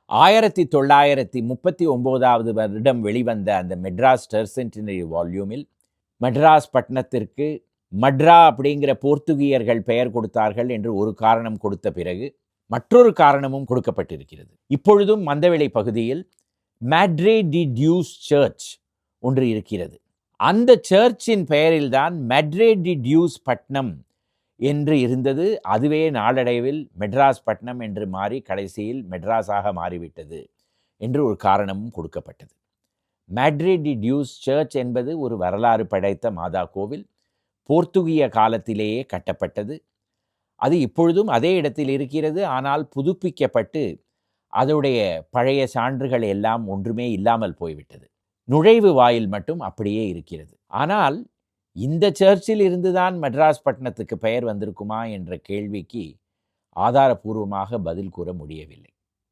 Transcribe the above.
1939வது வருடம் வெளிவந்த அந்த மெட்ராஸ் டெர்சென்டினரி வால்யூமில் மெட்ராஸ் பட்டணத்திற்கு மட்ரா அப்படிங்கிற போர்த்துகீயர்கள் பெயர் கொடுத்தார்கள் என்று ஒரு காரணம் கொடுத்த பிறகு மற்றொரு காரணமும் கொடுக்கப்பட்டிருக்கிறது. இப்பொழுதும் மந்தவெளி பகுதியில் மேட்ரே டி டியூஸ் சர்ச் ஒன்று இருக்கிறது. அந்த சர்ச்சின் பெயரில்தான் மேட்ரே டி டியூஸ் பட்னம் என்று இருந்தது. அதுவே நாளடைவில் மெட்ராஸ் பட்னம் என்று மாறி கடைசியில் மெட்ராஸாக மாறிவிட்டது என்று ஒரு காரணமும் கொடுக்கப்பட்டது. மேட்ரே டி டியூஸ் சர்ச் என்பது ஒரு வரலாறு படைத்த மாதா கோவில். போர்த்துகிய காலத்திலேயே கட்டப்பட்டது. அது இப்பொழுதும் அதே இடத்தில் இருக்கிறது. ஆனால் புதுப்பிக்கப்பட்டு அதனுடைய பழைய சான்றுகள் எல்லாம் ஒன்றுமே இல்லாமல் போய்விட்டது. நுழைவு வாயில் மட்டும் அப்படியே இருக்கிறது. ஆனால் இந்த சர்ச்சில் இருந்துதான் மெட்ராஸ் பட்டணத்துக்கு பெயர் வந்திருக்குமா என்ற கேள்விக்கு ஆதாரபூர்வமாக பதில் கூற முடியவில்லை.